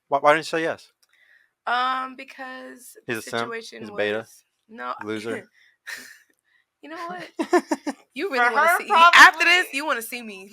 Why didn't you say yes? Because He's the a simp. situation He's a was beta no loser. You know what? You really For want to her, see probably. after this? You want to see me?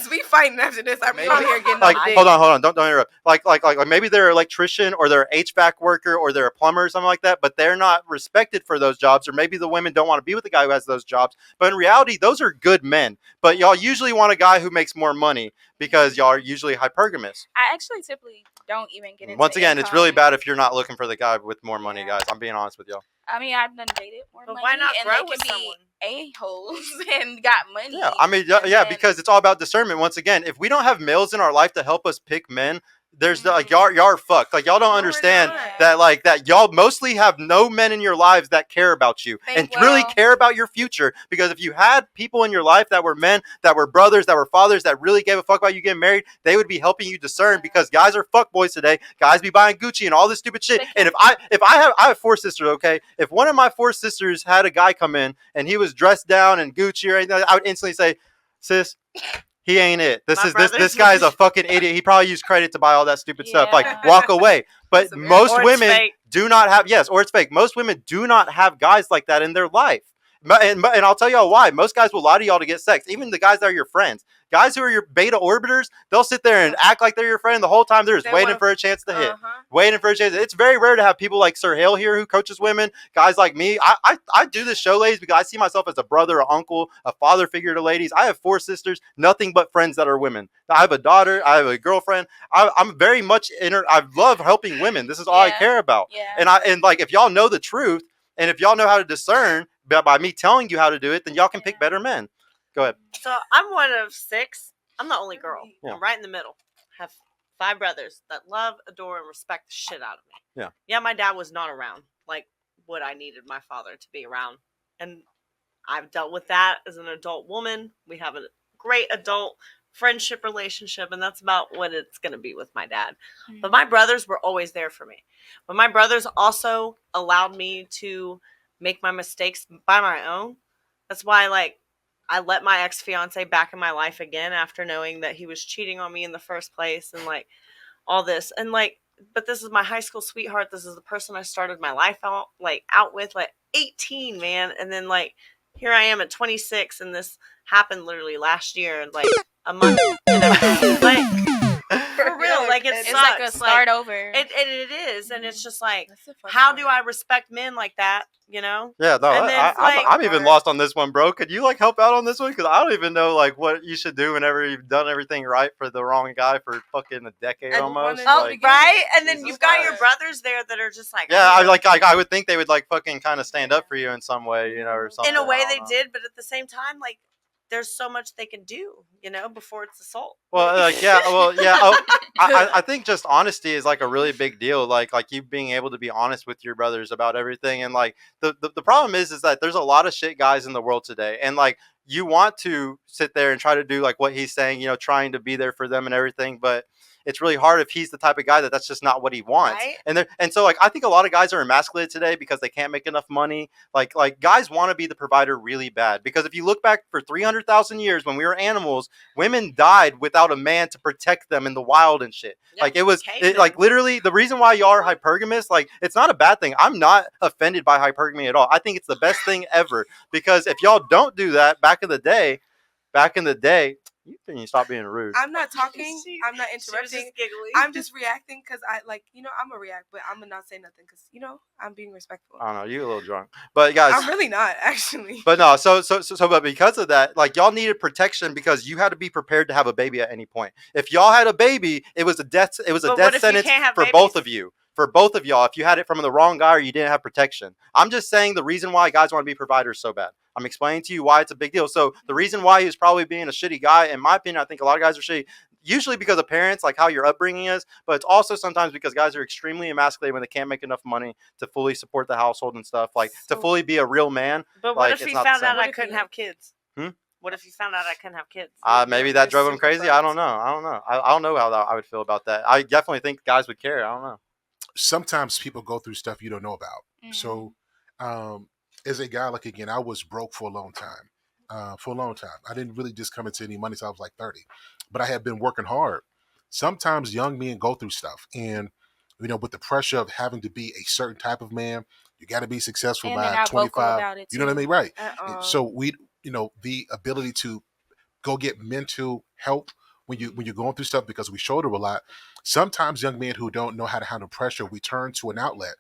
We fighting after this. I'm Maybe. over here getting Like, on the dick. hold on, don't interrupt. Like maybe they're an electrician or they're an HVAC worker or they're a plumber or something like that, but they're not respected for those jobs, or maybe the women don't want to be with the guy who has those jobs. But in reality, those are good men. But y'all usually want a guy who makes more money because y'all are usually hypergamous. I actually typically don't even get into Once again, income. it's really bad if you're not looking for the guy with more money, Yeah. guys. I'm being honest with y'all. I mean, I've done dated more But money, why not and grow they with can someone? be a-holes and got money. Yeah, I mean, and yeah, then- because it's all about discernment. Once again, if we don't have males in our life to help us pick men, there's like y'all are fucked. Like y'all don't No, we're understand not. that y'all mostly have no men in your lives that care about you and really care about your future. Because if you had people in your life that were men, that were brothers, that were fathers, that really gave a fuck about you getting married, they would be helping you discern. Because guys are fuck boys today. Guys be buying Gucci and all this stupid shit. And if I have 4 sisters, okay, if one of my 4 sisters had a guy come in and he was dressed down in Gucci or anything, I would instantly say, sis, he ain't it. This guy's a fucking idiot. He probably used credit to buy all that stupid stuff. Like, walk away. But most women do not have, yes, or it's fake. Most women do not have guys like that in their life. And I'll tell y'all why. Most guys will lie to y'all to get sex. Even the guys that are your friends. Guys who are your beta orbiters, they'll sit there and act like they're your friend the whole time. They're just waiting for a chance to hit. Waiting for a chance. It's very rare to have people like Sir Hale here who coaches women. Guys like me. I do this show, ladies, because I see myself as a brother, an uncle, a father figure to ladies. I have 4 sisters, nothing but friends that are women. I have a daughter. I have a girlfriend. I'm very much I love helping women. This is all I care about. And like, if y'all know the truth and if y'all know how to discern by me telling you how to do it, then y'all can pick better men. Go ahead. So I'm one of 6. I'm the only girl. Yeah. I'm right in the middle. Have 5 brothers that love, adore, and respect the shit out of me. Yeah. Yeah, my dad was not around like what I needed my father to be around. And I've dealt with that as an adult woman. We have a great adult friendship relationship, and that's about what it's going to be with my dad. Mm-hmm. But my brothers were always there for me. But my brothers also allowed me to make my mistakes by my own. That's why, like, I let my ex-fiance back in my life again after knowing that he was cheating on me in the first place and, like, all this. And, like, but this is my high school sweetheart. This is the person I started my life out with, like, 18, man. And then, like, here I am at 26, and this happened literally last year, like, a month and everything. Like, for real, like, it sucks. Like a start over. It is, and it's just like, how do I respect men like that, you know? Yeah, no, and then, I'm even lost on this one, bro. Could you, like, help out on this one? Because I don't even know, like, what you should do whenever you've done everything right for the wrong guy for fucking a decade almost. Like, right? And then you've got your brothers there that are just like... Yeah, I would think they would, like, fucking kind of stand up for you in some way, you know, or something. In a way they did, but at the same time, like, there's so much they can do, you know, before it's assault. Well, yeah. Oh, I think just honesty is, like, a really big deal. Like you being able to be honest with your brothers about everything. And, like, the problem is that there's a lot of shit guys in the world today. And, like, you want to sit there and try to do, like, what he's saying, you know, trying to be there for them and everything. But it's really hard if he's the type of guy that's just not what he wants. Right? And so, like, I think a lot of guys are emasculated today because they can't make enough money. Like guys want to be the provider really bad. Because if you look back for 300,000 years when we were animals, women died without a man to protect them in the wild and shit. Yep, like, like, literally, the reason why y'all are hypergamous, like, it's not a bad thing. I'm not offended by hypergamy at all. I think it's the best thing ever. Because if y'all don't do that back in the day, you can stop being rude. I'm not talking. I'm not interrupting. I'm just reacting because I, like, you know, I'm gonna react, but I'm gonna not say nothing because, you know, I'm being respectful. I don't know. You're a little drunk, but guys, I'm really not, actually. But no, but because of that, like, y'all needed protection because you had to be prepared to have a baby at any point. If y'all had a baby, it was a death sentence for both of you. For both of y'all, if you had it from the wrong guy or you didn't have protection. I'm just saying the reason why guys want to be providers so bad. I'm explaining to you why it's a big deal. So the reason why he was probably being a shitty guy, in my opinion, I think a lot of guys are shitty, usually because of parents, like how your upbringing is, but it's also sometimes because guys are extremely emasculated when they can't make enough money to fully support the household and stuff, like to fully be a real man. But what if he found out I couldn't have kids? What if you found out I couldn't have kids? Maybe that drove him crazy. I don't know. I don't know how I would feel about that. I definitely think guys would care. I don't know. Sometimes people go through stuff you don't know about. Mm-hmm. So, as a guy, like, again, I was broke for a long time. I didn't really just come into any money until I was like 30. But I had been working hard sometimes young men go through stuff, and with the pressure of having to be a certain type of man, you got to be successful And they're by not vocal 25. about it You know what I too. mean, right? Uh-uh. So the ability to go get mental help when you're going through stuff, because we shoulder a lot. Sometimes young men who don't know how to handle pressure, we turn to an outlet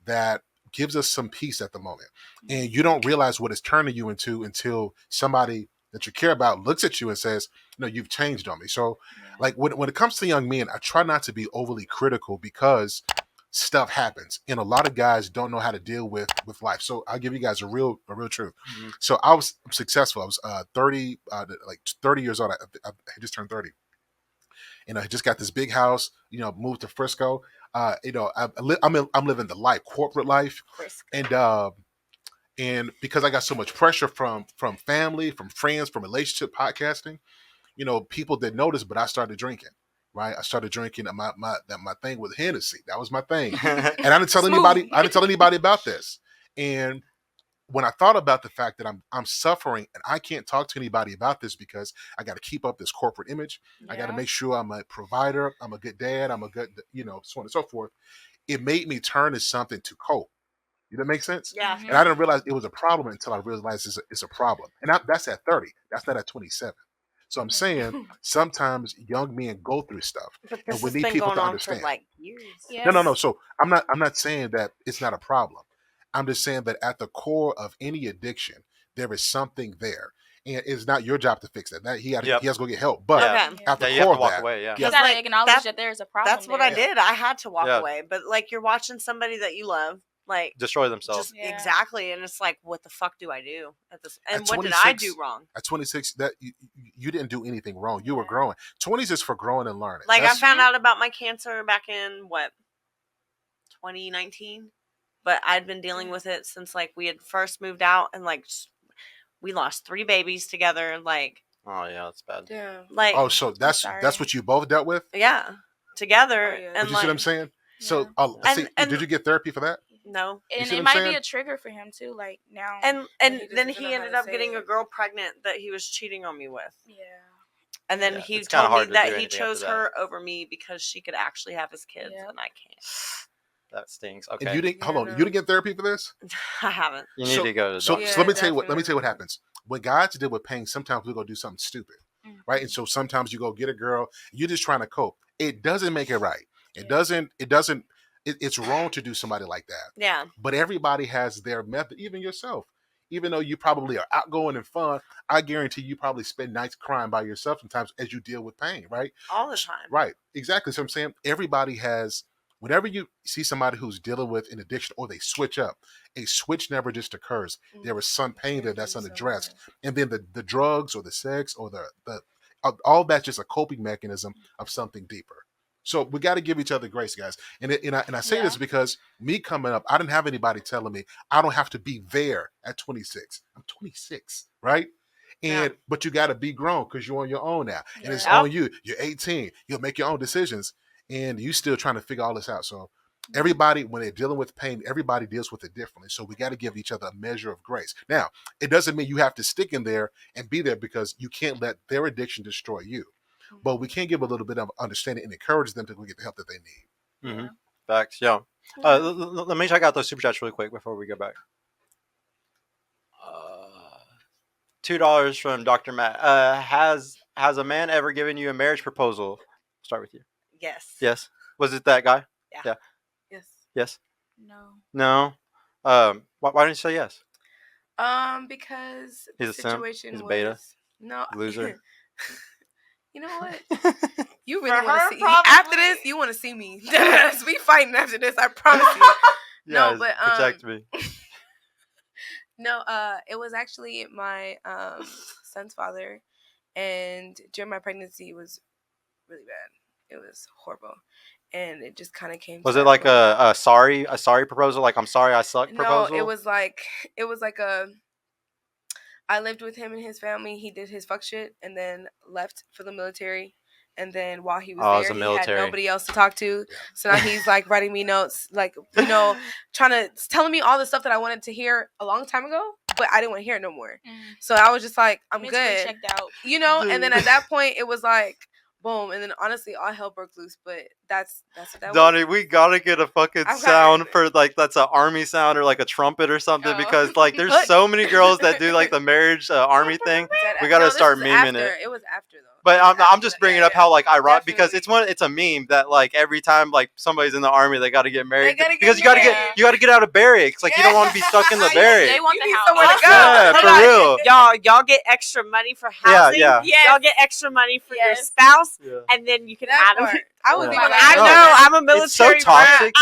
that gives us some peace at the moment, and you don't realize what it's turning you into until somebody that you care about looks at you and says, you've changed on me. So like when it comes to young men, I try not to be overly critical, because stuff happens, and a lot of guys don't know how to deal with life. So I'll give you guys a real truth. Mhm. So I was successful. I was 30, like 30 years old. I just turned 30. I just got this big house. Moved to Frisco. I'm living the life, corporate life, and because I got so much pressure from family, from friends, from relationship, podcasting, people didn't notice, but I started drinking. Right, I started drinking. My thing was Hennessy. That was my thing, and I didn't tell anybody. I didn't tell anybody about this. And when I thought about the fact that I'm suffering and I can't talk to anybody about this because I got to keep up this corporate image, I got to make sure I'm a provider, I'm a good dad, I'm a good, so on and so forth. It made me turn to something to cope. Does that make sense? Yeah. And I didn't realize it was a problem until I realized it's a problem. And that's at 30. That's not at 27. So I'm saying sometimes young men go through stuff, But and this we has need been people going to on understand. for like years. No, no. So I'm not saying that it's not a problem. I'm just saying that at the core of any addiction, there is something there, and it's not your job to fix that. He has to go get help. But Okay. at the you have core to of walk that, away. Yeah. You Because, gotta like, acknowledge that there's a problem. That's what I there. did. I had to walk Yeah. away. But like you're watching somebody that you love, like Destroy themselves. just exactly, and it's like, what the fuck do I do at this? And At what did 26 I do wrong? At 26, that you didn't do anything wrong. You were growing. 20s is for growing and learning. Like I found out about my cancer back in 2019, but I'd been dealing with it since like we had first moved out, and like we lost 3 babies together. Like, Oh yeah, that's bad. Yeah. like so that's what you both dealt with. yeah, together. Oh, yeah. And But you like, see what I'm saying? So And- did you get therapy for that? no. And see what it I'm might saying? be a trigger for him too. Like now. And he then doesn't know he how ended to up say getting a it. girl pregnant that he was cheating on me with. Yeah. And then Yeah, he it's kinda told hard me to do that he anything chose after that. her over me because she could actually have his kids, Yeah. and I can't. That stings. And Okay. you didn't hold on. no. You didn't get therapy for this? I haven't. You need to go to the So, doctor. so let me Yeah, tell you what definitely. happens. When guys deal with pain, sometimes we go do something stupid, right? And so sometimes you go get a girl, you're just trying to cope. It doesn't make it right. It's wrong to do somebody like that. Yeah. But everybody has their method, even yourself. Even though you probably are outgoing and fun, I guarantee you probably spend nights crying by yourself sometimes as you deal with pain, right? All the time. Right. Exactly. So I'm saying everybody has, whenever you see somebody who's dealing with an addiction or they switch up, a switch never just occurs. There is some pain there that's unaddressed. And then the drugs or the sex or the all that's just a coping mechanism of something deeper. So we got to give each other grace, guys. And I say this because me coming up, I didn't have anybody telling me I don't have to be there at 26. I'm 26, right? And but you got to be grown because you're on your own now, and it's on you. You're 18. You'll make your own decisions, and you still trying to figure all this out. So everybody, when they're dealing with pain, everybody deals with it differently. So we got to give each other a measure of grace. Now, it doesn't mean you have to stick in there and be there, because you can't let their addiction destroy you. But we can give a little bit of understanding and encourage them to go get the help that they need. Mm-hmm. Facts. Yeah. Let me check out those super chats really quick before we go back. $2 from Dr. Matt. Has a man ever given you a marriage proposal? Start with you. Yes. Yes. Was it that guy? Yeah. Yes. Yes. No. No. Why didn't you say yes? Because He's the a simp? situation He's a was beta? no Loser. You know what? You really For want her, to see probably. after this? You want to see me? We fighting after this. I promise you. Yeah, No, but protect me. No, it was actually my son's father, and during my pregnancy, it was really bad. It was horrible, and it just kind of came. Was to it that like point. a sorry proposal? Like I'm sorry I suck proposal? No, it was like a. I lived with him and his family. He did his fuck shit and then left for the military. And then while he was there, he had nobody else to talk to. So now he's like writing me notes, like, telling me all the stuff that I wanted to hear a long time ago, but I didn't want to hear it no more. So I was just like, I'm good. Checked out. And then at that point, it was like, boom, and then honestly, all hell broke loose. But that's what that Donnie, was. we gotta get a fucking sound for like that's an army sound or like a trumpet or something because like there's so many girls that do like the marriage army thing. We gotta start memeing it. It was after though. But I'm just bringing up how like ironic because it's a meme that like every time like somebody's in the army they got to get married because you got to get out of barracks, like you don't want to be stuck in the barracks. They want the house. Somewhere to go. Yeah, for real. Y'all get extra money for housing. Yeah. Yes. Y'all get extra money for your spouse, and then you can add them. I was even like, I know. I'm a military. It's so toxic.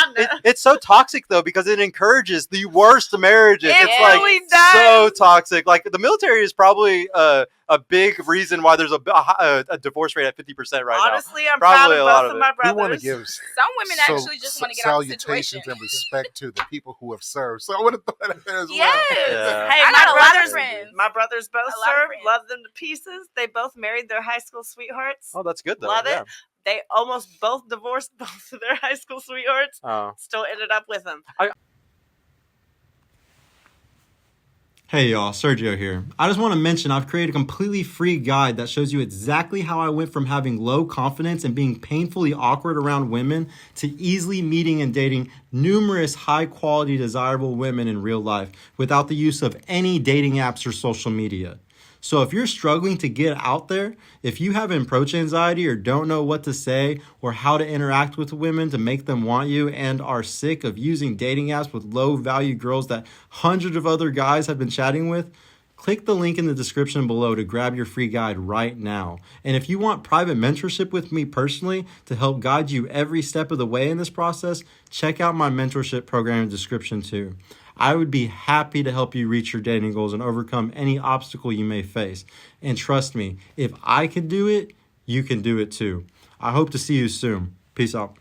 It's so toxic though because it encourages the worst of marriages. It It's really like does. so toxic. Like the military is probably a big reason why there's a divorce rate at 50% right Honestly, I'm Probably proud a lot of both of of my it. We want brothers. to give Some women actually just want to get out of the situation. salutations and respect to the people who have served. So I want to throw that there as well. Yes. Yeah. Hey, I my got a lot of brothers, friends. my brothers both A lot of served. friends. Love them to pieces. They both married their high school sweethearts. Oh, that's good though. Love yeah. it. They almost both divorced both of their high school sweethearts. Oh. Still ended up with them. Hey y'all, Sergio here. I just want to mention I've created a completely free guide that shows you exactly how I went from having low confidence and being painfully awkward around women to easily meeting and dating numerous high quality desirable women in real life without the use of any dating apps or social media. So if you're struggling to get out there, if you have approach anxiety or don't know what to say or how to interact with women to make them want you and are sick of using dating apps with low value girls that hundreds of other guys have been chatting with, click the link in the description below to grab your free guide right now. And if you want private mentorship with me personally to help guide you every step of the way in this process, check out my mentorship program in the description too. I would be happy to help you reach your dating goals and overcome any obstacle you may face. And trust me, if I can do it, you can do it too. I hope to see you soon. Peace out.